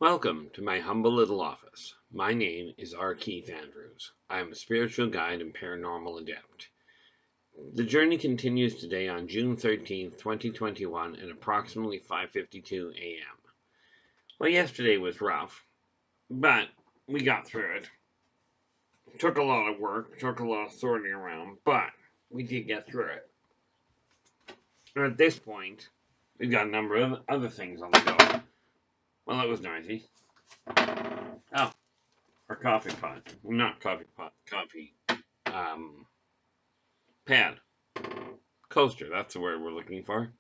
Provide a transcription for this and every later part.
Welcome to my humble little office. My name is R. Keith Andrews. I am a spiritual guide and paranormal adept. The journey continues today on June 13th, 2021 at approximately 5:52 a.m. Well, yesterday was rough, but we got through it. Took a lot of work, took a lot of sorting around, but we did get through it. And at this point, we've got a number of other things on the go. Well, that was noisy. Oh, our coffee pot. Not coffee pot, coffee pad. Coaster, that's the word we're looking for.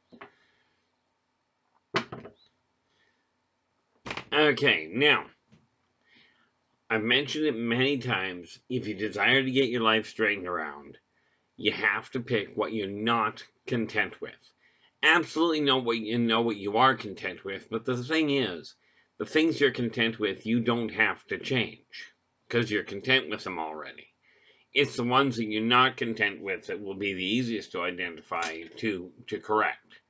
Okay, now, I've mentioned it many times. If you desire to get your life straightened around, you have to pick what you're not content with. Absolutely know what you are content with, but the thing is, the things you're content with, you don't have to change, because you're content with them already. It's the ones that you're not content with that will be the easiest to identify to correct.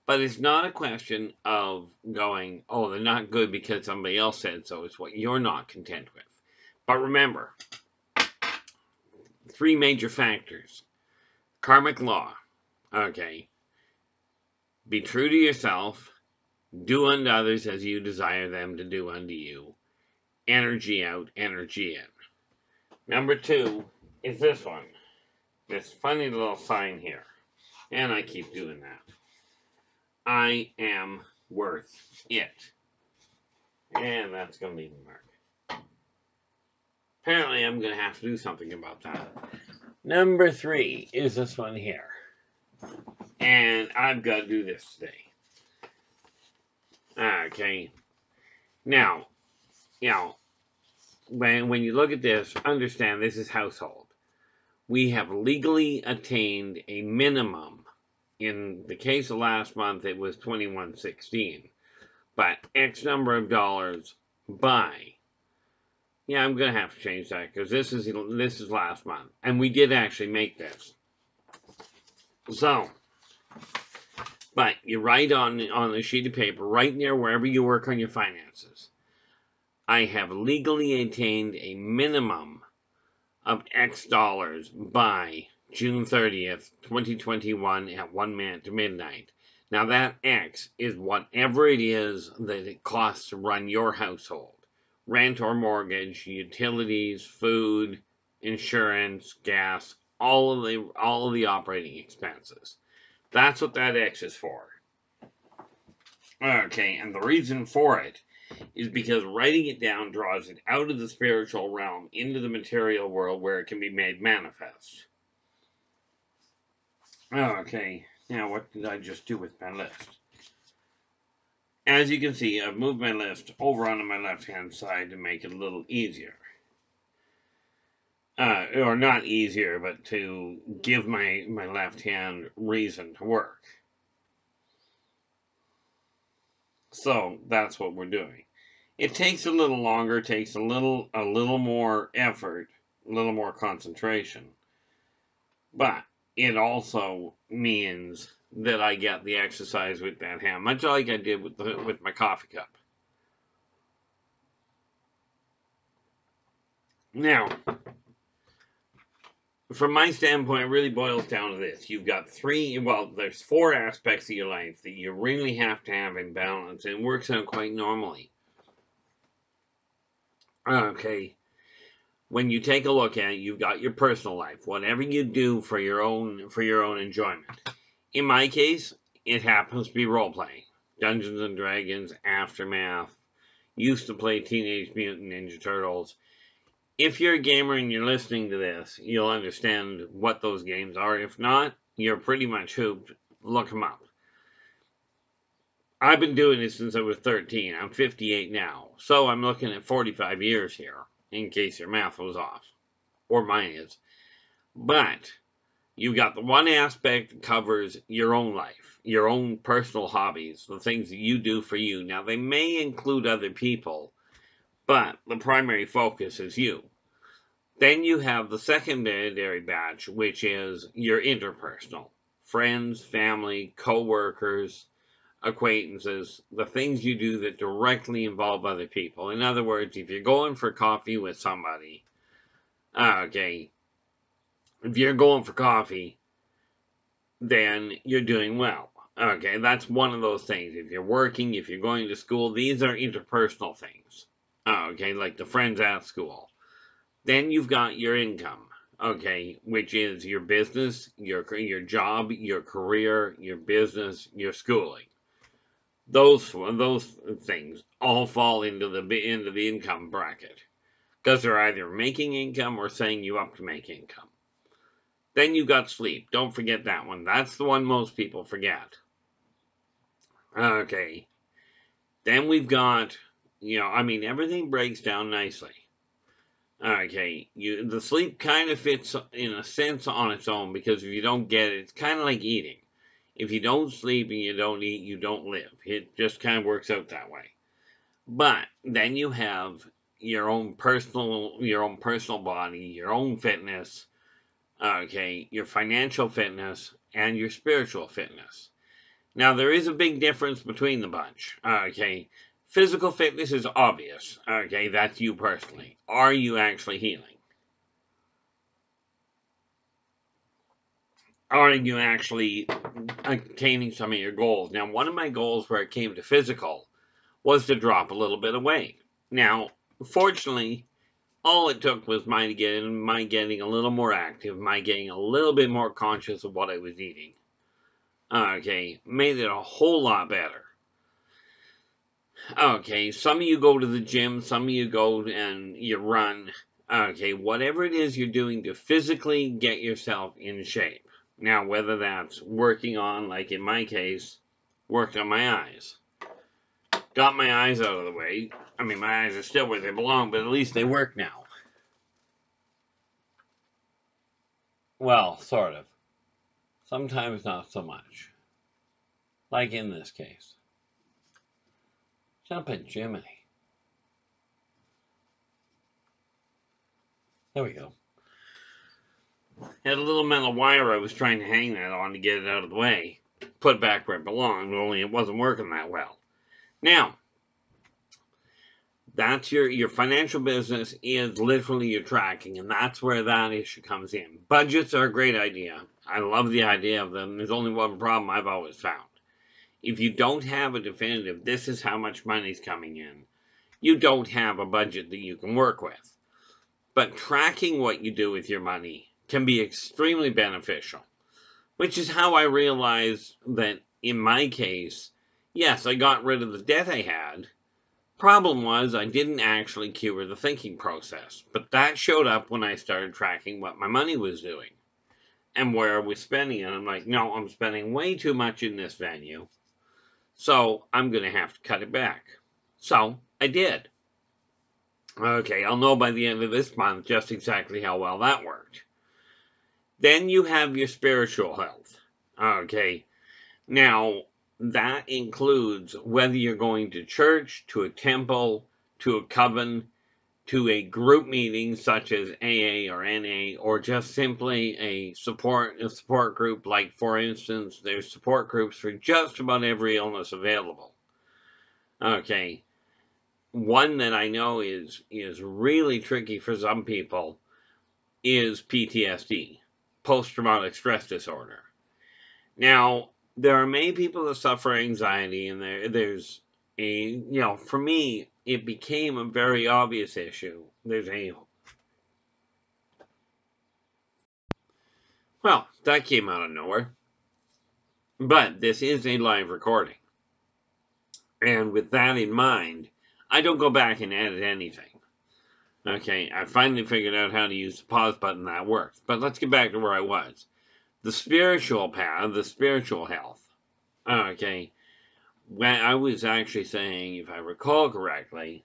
But it's not a question of going, oh, they're not good because somebody else said so. It's what you're not content with. But remember, three major factors. Karmic law. Okay. Be true to yourself. Do unto others as you desire them to do unto you. Energy out, energy in. Number two is this one. This funny little sign here. And I keep doing that. I am worth it. And that's going to leave a mark. Apparently, I'm going to have to do something about that. Number three is this one here. And I've got to do this today. Okay. Now, when you look at this, understand this is household. We have legally attained a minimum. In the case of last month, it was $21.16. But X number of dollars by. Yeah, I'm going to have to change that because this is last month. And we did actually make this. So, but you write on a sheet of paper, right near wherever you work on your finances. I have legally attained a minimum of X dollars by June 30th, 2021 at 1 minute to midnight. Now that X is whatever it is that it costs to run your household. Rent or mortgage, utilities, food, insurance, gas, all of the operating expenses. That's what that X is for. Okay, and the reason for it is because writing it down draws it out of the spiritual realm into the material world where it can be made manifest. Okay, now what did I just do with my list? As you can see, I've moved my list over onto my left-hand side to make it a little easier. Or not easier, but to give my left hand reason to work. So that's what we're doing. It takes a little longer, takes a little more effort, a little more concentration. But it also means that I get the exercise with that hand, much like I did with my coffee cup. Now, from my standpoint, it really boils down to this. You've got there's four aspects of your life that you really have to have in balance, and it works out quite normally. Okay, when you take a look at it, you've got your personal life, whatever you do for your own enjoyment. In my case, it happens to be role-playing. Dungeons and Dragons, Aftermath, used to play Teenage Mutant Ninja Turtles. If you're a gamer and you're listening to this, you'll understand what those games are. If not, you're pretty much hooped. Look them up. I've been doing this since I was 13. I'm 58 now. So I'm looking at 45 years here, in case your math was off. Or mine is. But you've got the one aspect that covers your own life, your own personal hobbies, the things that you do for you. Now, they may include other people, but the primary focus is you. Then you have the secondary batch, which is your interpersonal. Friends, family, co-workers, acquaintances, the things you do that directly involve other people. In other words, if you're going for coffee with somebody, okay, if you're going for coffee, then you're doing well. Okay, that's one of those things. If you're working, if you're going to school, these are interpersonal things. Okay, like the friends at school. Then you've got your income. Okay, which is your business, your job, your career, your business, your schooling. Those things all fall into the income bracket because they're either making income or setting you up to make income. Then you got sleep. Don't forget that one. That's the one most people forget. Okay. Then we've got, everything breaks down nicely. Okay, the sleep kind of fits in a sense on its own because if you don't get it, it's kind of like eating. If you don't sleep and you don't eat, you don't live. It just kind of works out that way. But then you have your own personal body, your own fitness, okay, your financial fitness, and your spiritual fitness. Now, there is a big difference between the bunch, okay? Physical fitness is obvious, okay? That's you personally. Are you actually healing? Are you actually attaining some of your goals? Now, one of my goals where it came to physical was to drop a little bit of weight. Now, fortunately, all it took was my getting a little more active, my getting a little bit more conscious of what I was eating. Okay, made it a whole lot better. Okay, some of you go to the gym, some of you go and you run. Okay, whatever it is you're doing to physically get yourself in shape. Now, whether that's working on, like in my case, worked on my eyes. Got my eyes out of the way. I mean, my eyes are still where they belong, but at least they work now. Well, sort of. Sometimes not so much. Like in this case. Jumpin' Jiminy. There we go. Had a little metal wire I was trying to hang that on to get it out of the way. Put it back where it belonged, only it wasn't working that well. Now, that's your financial business is literally your tracking, and that's where that issue comes in. Budgets are a great idea. I love the idea of them. There's only one problem I've always found. If you don't have a definitive, this is how much money's coming in, you don't have a budget that you can work with. But tracking what you do with your money can be extremely beneficial, which is how I realized that in my case, yes, I got rid of the debt I had. Problem was, I didn't actually cure the thinking process, but that showed up when I started tracking what my money was doing and where I was spending it. I'm like, no, I'm spending way too much in this venue, so I'm going to have to cut it back. So I did. Okay, I'll know by the end of this month just exactly how well that worked. Then you have your spiritual health. Okay, now that includes whether you're going to church, to a temple, to a coven, to a group meeting such as AA or NA, or just simply a support group. Like, for instance, there's support groups for just about every illness available. Okay, one that I know is really tricky for some people is PTSD, post-traumatic stress disorder. Now, there are many people that suffer anxiety, and there's a, for me, it became a very obvious issue. Well, that came out of nowhere. But this is a live recording. And with that in mind, I don't go back and edit anything. Okay, I finally figured out how to use the pause button. That works. But let's get back to where I was. The spiritual path, the spiritual health. Okay, when I was actually saying, if I recall correctly,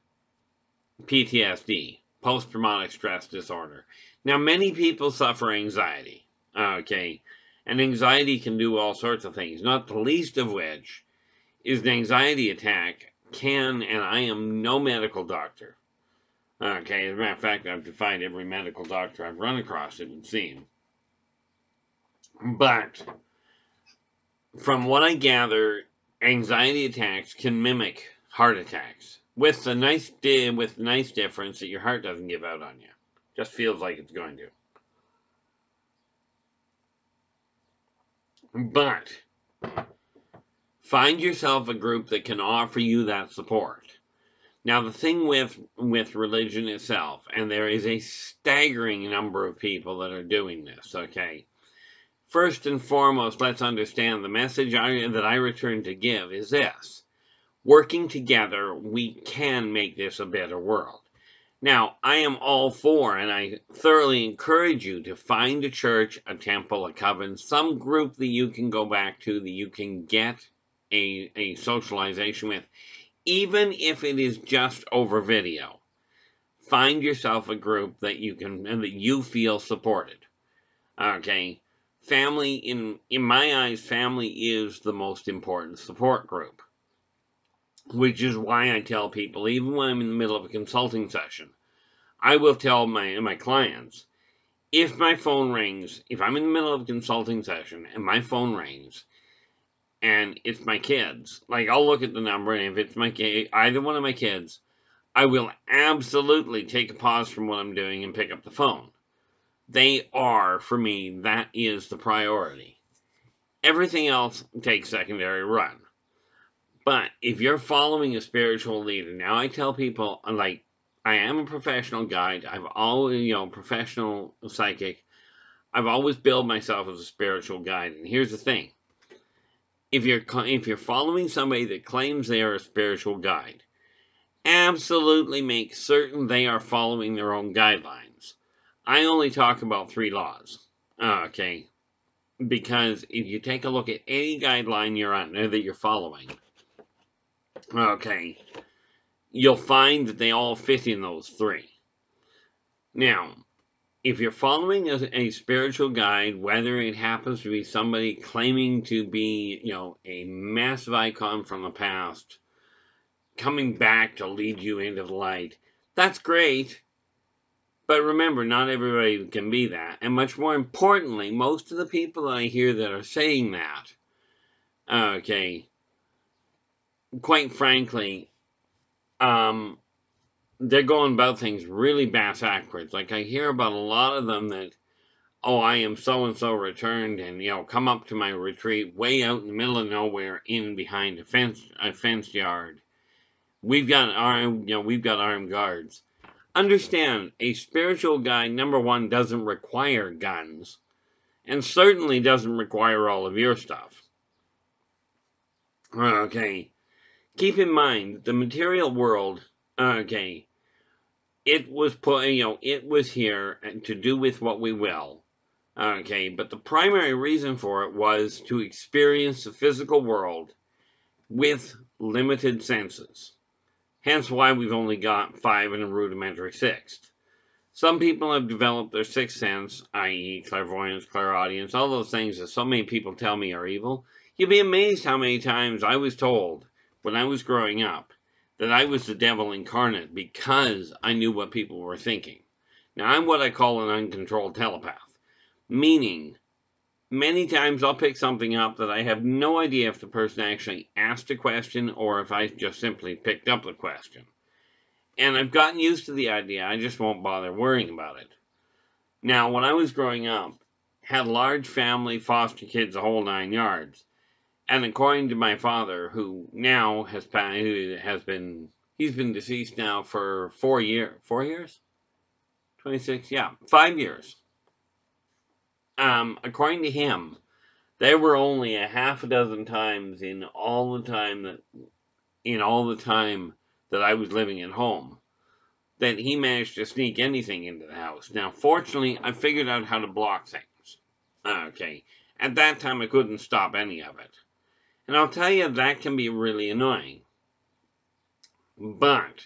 PTSD, post-traumatic stress disorder. Now, many people suffer anxiety. Okay, and anxiety can do all sorts of things, not the least of which is an anxiety attack and I am no medical doctor. Okay, as a matter of fact, I've defied every medical doctor I've run across, it would seem. But from what I gather, anxiety attacks can mimic heart attacks, with the nice difference that your heart doesn't give out on you. Just feels like it's going to. But find yourself a group that can offer you that support. Now, the thing with religion itself, and there is a staggering number of people that are doing this, okay? First and foremost, let's understand the message that I return to give is this. Working together, we can make this a better world. Now, I am all for, and I thoroughly encourage you to find a church, a temple, a coven, some group that you can go back to, that you can get a socialization with, even if it is just over video. Find yourself a group that you can, and that you feel supported. Okay? Family, in my eyes, family is the most important support group. Which is why I tell people, even when I'm in the middle of a consulting session, I will tell my clients, if my phone rings, if I'm in the middle of a consulting session and my phone rings, and it's my kids, like I'll look at the number, and if it's my kid, either one of my kids, I will absolutely take a pause from what I'm doing and pick up the phone. They are, for me, that is the priority. Everything else takes secondary run. But if you're following a spiritual leader, now I tell people, like, I am a professional guide. I've always, professional psychic. I've always billed myself as a spiritual guide. And here's the thing. If you're following somebody that claims they are a spiritual guide, absolutely make certain they are following their own guidelines. I only talk about 3 laws. Okay. Because if you take a look at any guideline you're on, that you're following, okay, you'll find that they all fit in those 3. Now, if you're following a spiritual guide, whether it happens to be somebody claiming to be, a massive icon from the past, coming back to lead you into the light, that's great. But remember, not everybody can be that. And much more importantly, most of the people that I hear that are saying that, okay, quite frankly, they're going about things really backwards. Like I hear about a lot of them that, oh, I am so-and-so returned, and, come up to my retreat way out in the middle of nowhere in behind a fenced yard. We've got armed guards. Understand, a spiritual guide, number one, doesn't require guns, and certainly doesn't require all of your stuff. Okay. Keep in mind, the material world, okay, it was it was here to do with what we will. Okay, but the primary reason for it was to experience the physical world with limited senses. Hence why we've only got 5 and a rudimentary 6th. Some people have developed their 6th sense, i.e. clairvoyance, clairaudience, all those things that so many people tell me are evil. You'd be amazed how many times I was told, when I was growing up, that I was the devil incarnate because I knew what people were thinking. Now, I'm what I call an uncontrolled telepath. Meaning, many times I'll pick something up that I have no idea if the person actually asked a question or if I just simply picked up the question. And I've gotten used to the idea, I just won't bother worrying about it. Now, when I was growing up, had a large family, foster kids, the whole 9 yards. And according to my father, who now he's been deceased now for 4 years, 4 years? 26, yeah, 5 years. According to him, there were only a half a dozen times in all the time that I was living at home that he managed to sneak anything into the house. Now, fortunately, I figured out how to block things. Okay. At that time, I couldn't stop any of it. And I'll tell you, that can be really annoying. But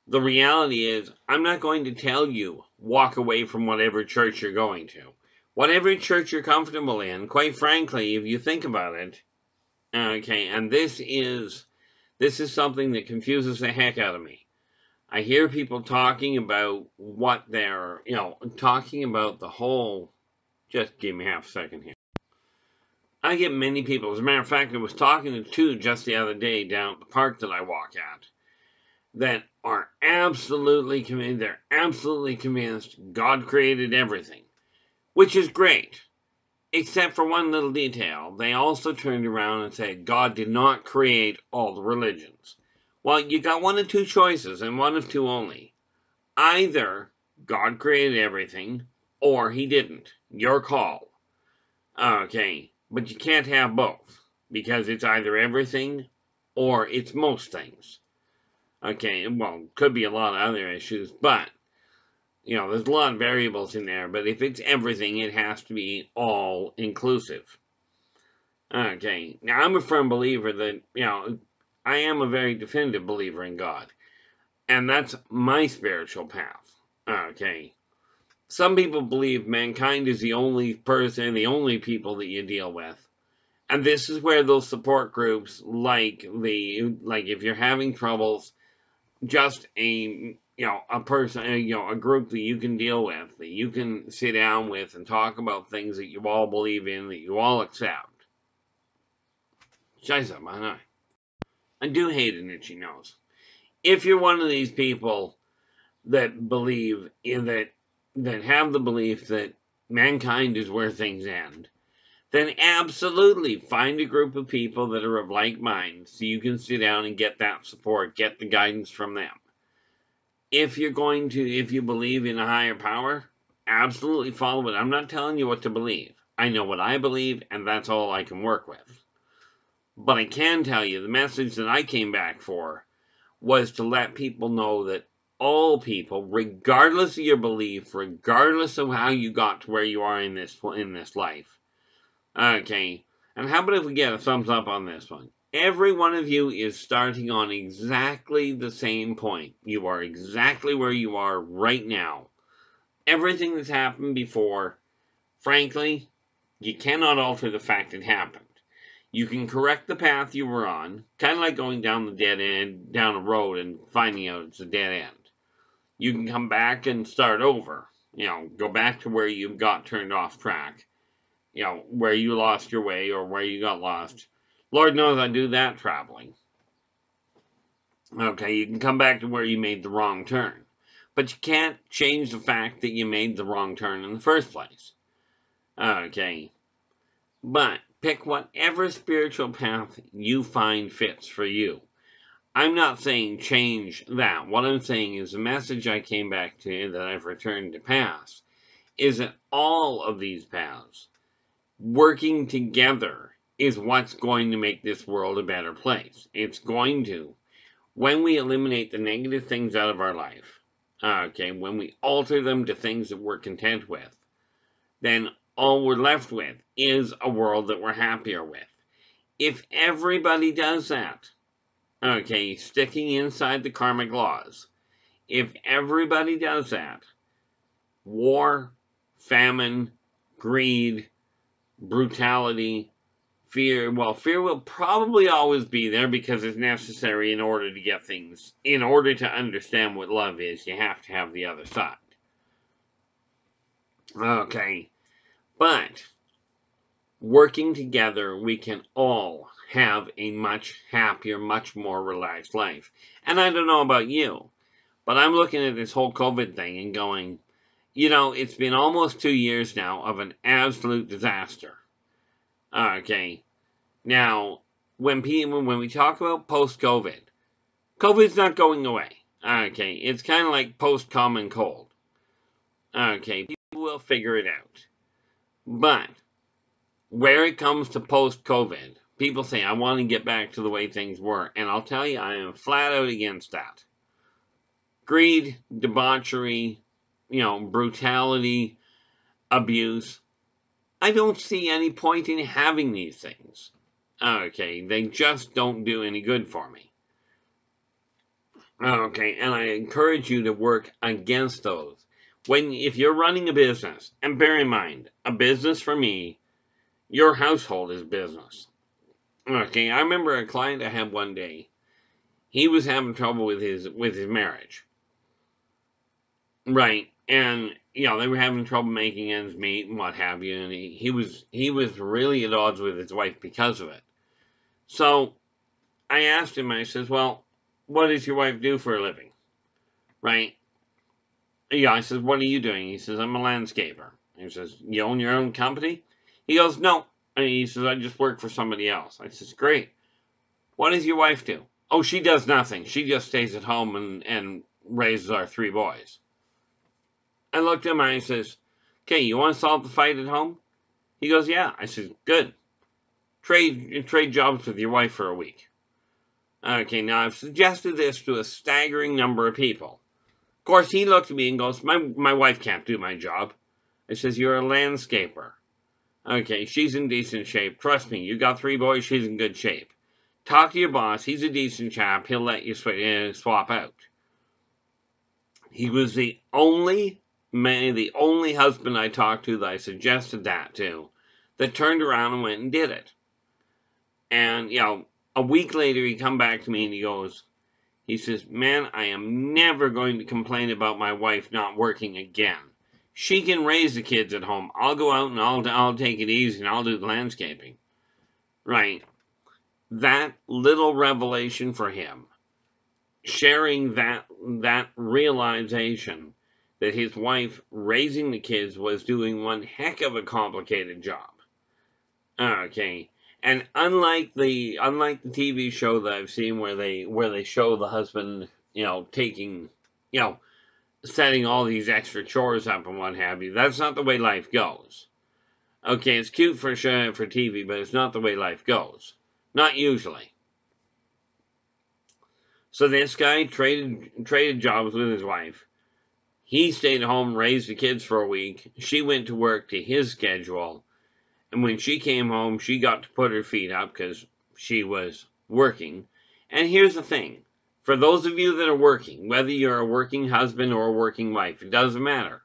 the reality is, I'm not going to tell you, walk away from whatever church you're going to. Whatever church you're comfortable in, quite frankly, if you think about it, okay, and this is something that confuses the heck out of me. I hear people talking about what they're, talking about the whole, just give me half a second here. I get many people. As a matter of fact, I was talking to two just the other day down at the park that I walk at that are absolutely convinced. They're absolutely convinced God created everything, which is great, except for one little detail. They also turned around and said God did not create all the religions. Well, you got one of two choices, and one of two only. Either God created everything, or he didn't. Your call. Okay, but you can't have both, because it's either everything, or it's most things. Okay, well, could be a lot of other issues, but, you know, there's a lot of variables in there, but if it's everything, it has to be all inclusive. Okay, now I'm a firm believer that, you know, I am a very definitive believer in God, and that's my spiritual path. Okay, some people believe mankind is the only person, the only people that you deal with. And this is where those support groups, like if you're having troubles, just a person, a group that you can deal with, that you can sit down with and talk about things that you all believe in, that you all accept. Scheiße, man, I do hate an itchy nose. If you're one of these people that believe in that have the belief that mankind is where things end, then absolutely find a group of people that are of like mind so you can sit down and get that support, get the guidance from them. If you believe in a higher power, absolutely follow it. I'm not telling you what to believe. I know what I believe, and that's all I can work with. But I can tell you the message that I came back for was to let people know that all people, regardless of your belief, regardless of how you got to where you are in this life. Okay, and how about if we get a thumbs up on this one? Every one of you is starting on exactly the same point. You are exactly where you are right now. Everything that's happened before, frankly, you cannot alter the fact it happened. You can correct the path you were on, kind of like going down the dead end, down a road and finding out it's a dead end. You can come back and start over. Go back to where you got turned off track. Where you lost your way or where you got lost. Lord knows I do that traveling. Okay, you can come back to where you made the wrong turn. But you can't change the fact that you made the wrong turn in the first place. Okay, but pick whatever spiritual path you find fits for you. I'm not saying change that. What I'm saying is the message I came back to that I've returned to pass is that all of these paths working together is what's going to make this world a better place. It's going to. When we eliminate the negative things out of our life, when we alter them to things that we're content with, then all we're left with is a world that we're happier with. If everybody does that, sticking inside the karmic laws, if everybody does that, war, famine, greed, brutality, fear will probably always be there because it's necessary in order to get things. In order to understand what love is, you have to have the other side. Okay, but working together, we can all have a much happier, much more relaxed life. And I don't know about you, but I'm looking at this whole COVID thing and going, it's been almost 2 years now of an absolute disaster. Okay, now, when we talk about post-COVID, COVID's not going away. Okay, it's kind of like post-common cold. Okay, people will figure it out. But where it comes to post-COVID, people say, I want to get back to the way things were. And I'll tell you, I am flat out against that. Greed, debauchery, brutality, abuse. I don't see any point in having these things. Okay, they just don't do any good for me. Okay, and I encourage you to work against those. If you're running a business, and bear in mind, a business for me, your household is business. Okay, I remember a client I had one day. He was having trouble with his marriage. Right, And, you know, they were having trouble making ends meet and what have you. And he was really at odds with his wife because of it. So I asked him, I says, well, what does your wife do for a living? Right? Yeah, I says, what are you doing? He says, I'm a landscaper. He says, you own your own company? He goes, no. And he says, I just work for somebody else. I says, great. What does your wife do? Oh, she does nothing. She just stays at home and raises our 3 boys. I looked at him and I says, okay, you want to solve the fight at home? He goes, yeah. I said, good. Trade jobs with your wife for a week. Okay, now I've suggested this to a staggering number of people. Of course, he looked at me and goes, my wife can't do my job. I says, you're a landscaper. Okay, she's in decent shape. Trust me, you got 3 boys, she's in good shape. Talk to your boss. He's a decent chap. He'll let you swap out. He was the only husband I talked to that I suggested that to that turned around and went and did it. And, you know, a week later, he come back to me and he says, man, I am never going to complain about my wife not working again. She can raise the kids at home. I'll go out and I'll take it easy and I'll do the landscaping. Right. That little revelation for him, sharing that realization that his wife raising the kids was doing one heck of a complicated job. Okay. And unlike the TV show that I've seen where they show the husband, you know, taking, you know, setting all these extra chores up and what have you, that's not the way life goes. Okay, it's cute for TV, but it's not the way life goes. Not usually. So this guy traded jobs with his wife. He stayed home, raised the kids for a week. She went to work to his schedule. And when she came home, she got to put her feet up because she was working. And here's the thing. For those of you that are working, whether you're a working husband or a working wife, it doesn't matter.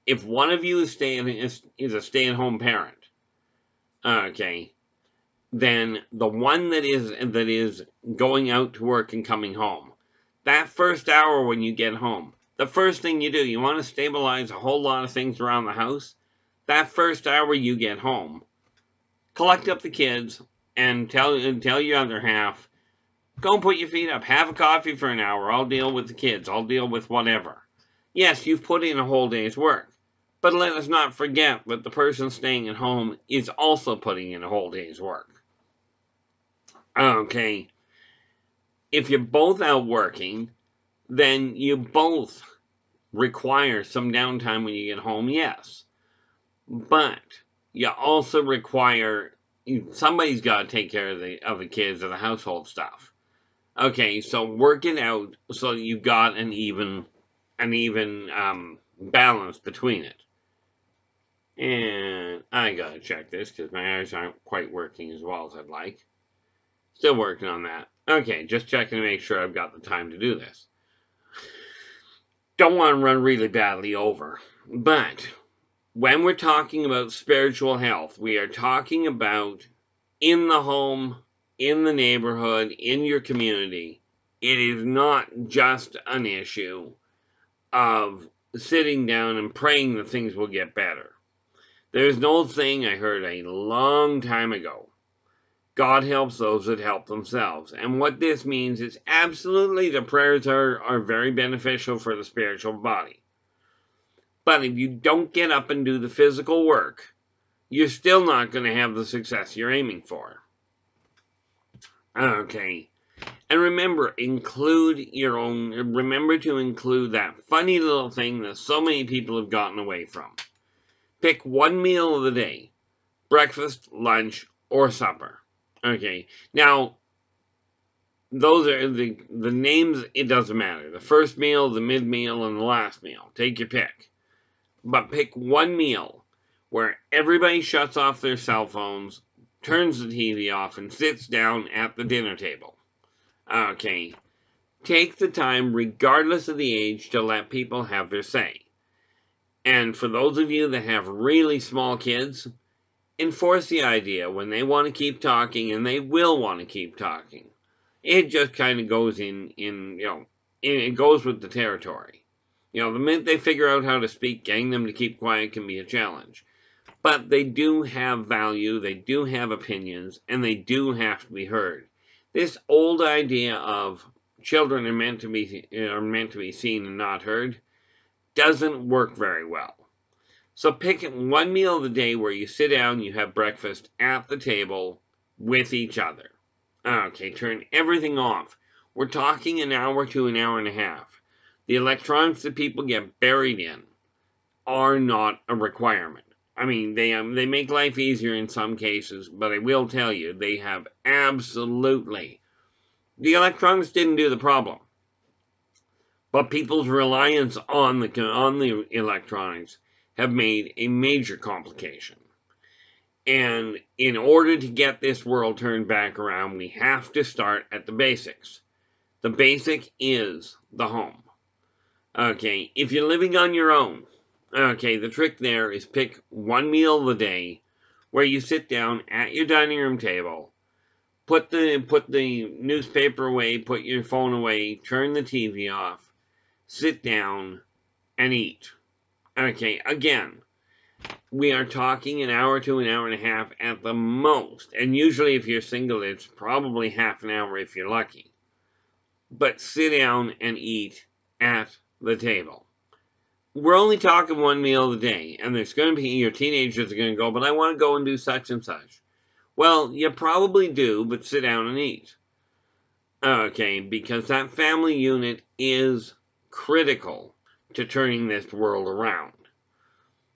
If one of you is a stay-at-home parent, okay, then the one that is going out to work and coming home, that first hour when you get home, the first thing you do, you want to stabilize a whole lot of things around the house. That first hour you get home, collect up the kids and tell your other half, go and put your feet up, have a coffee for an hour, I'll deal with the kids, I'll deal with whatever. Yes, you've put in a whole day's work, but let us not forget that the person staying at home is also putting in a whole day's work. Okay, if you're both out working, then you both require some downtime when you get home, yes. But you also require, somebody's got to take care of the kids and the household stuff. Okay, so work it out so you've got an even balance between it. And I gotta check this because my eyes aren't quite working as well as I'd like. Still working on that. Okay, just checking to make sure I've got the time to do this. Don't want to run really badly over. But when we're talking about spiritual health, we are talking about in the home, in the neighborhood, in your community. It is not just an issue of sitting down and praying that things will get better. There's an old saying I heard a long time ago. God helps those that help themselves. And what this means is absolutely the prayers are very beneficial for the spiritual body. But if you don't get up and do the physical work, you're still not going to have the success you're aiming for. Okay. And remember, remember to include that funny little thing that so many people have gotten away from. Pick one meal of the day. Breakfast, lunch, or supper. Okay. Now, those are the names, it doesn't matter. The first meal, the mid meal, and the last meal. Take your pick. But pick one meal where everybody shuts off their cell phones, turns the TV off, and sits down at the dinner table. Okay. Take the time, regardless of the age, to let people have their say. And for those of you that have really small kids, enforce the idea when they want to keep talking, and they will want to keep talking. It just kind of goes it goes with the territory. You know, the minute they figure out how to speak, getting them to keep quiet can be a challenge. But they do have value, they do have opinions, and they do have to be heard. This old idea of children are meant to be seen and not heard doesn't work very well. So pick one meal of the day where you sit down, you have breakfast at the table with each other. Okay, turn everything off. We're talking an hour to an hour and a half. The electronics that people get buried in are not a requirement. I mean, they make life easier in some cases, but I will tell you, they have absolutely... The electronics didn't do the problem. But people's reliance on the electronics have made a major complication. And in order to get this world turned back around, we have to start at the basics. The basic is the home. Okay, if you're living on your own, okay, the trick there is pick one meal of the day where you sit down at your dining room table, put the newspaper away, put your phone away, turn the TV off, sit down, and eat. Okay, again, we are talking an hour to an hour and a half at the most. And usually if you're single, it's probably half an hour if you're lucky. But sit down and eat at the table. We're only talking one meal a day. And there's going to be, your teenagers are going to go, but I want to go and do such and such. Well, you probably do, but sit down and eat. Okay, because that family unit is critical to turning this world around.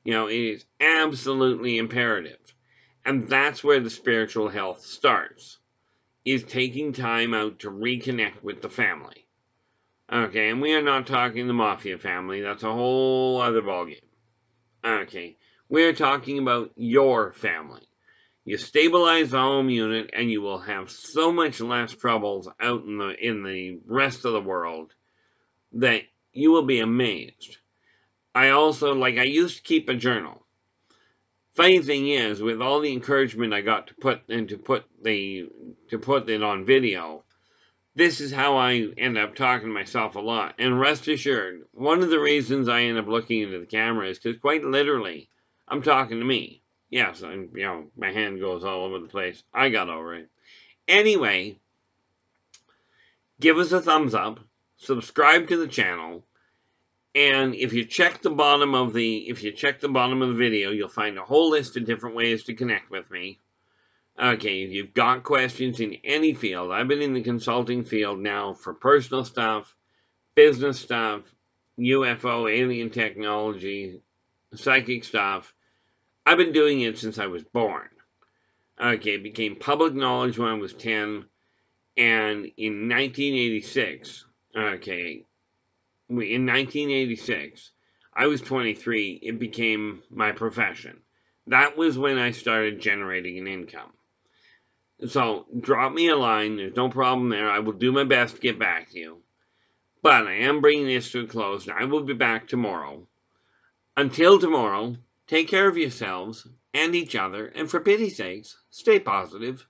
You know, it is absolutely imperative. And that's where the spiritual health starts, is taking time out to reconnect with the family. Okay, and we are not talking the mafia family. That's a whole other ballgame. Okay, we're talking about your family. You stabilize the home unit and you will have so much less troubles out in the rest of the world that you will be amazed. I used to keep a journal. Funny thing is, with all the encouragement I got to put it on video, this is how I end up talking to myself a lot. And rest assured, one of the reasons I end up looking into the camera is because quite literally, I'm talking to me. Yes, my hand goes all over the place. I got over it. Anyway, give us a thumbs up, subscribe to the channel, and if you check the bottom of the video, you'll find a whole list of different ways to connect with me. Okay, if you've got questions in any field, I've been in the consulting field now for personal stuff, business stuff, UFO, alien technology, psychic stuff. I've been doing it since I was born. Okay, it became public knowledge when I was 10, and in 1986, in 1986, I was 23, it became my profession. That was when I started generating an income. So, drop me a line, there's no problem there, I will do my best to get back to you. But I am bringing this to a close, and I will be back tomorrow. Until tomorrow, take care of yourselves and each other, and for pity's sakes, stay positive.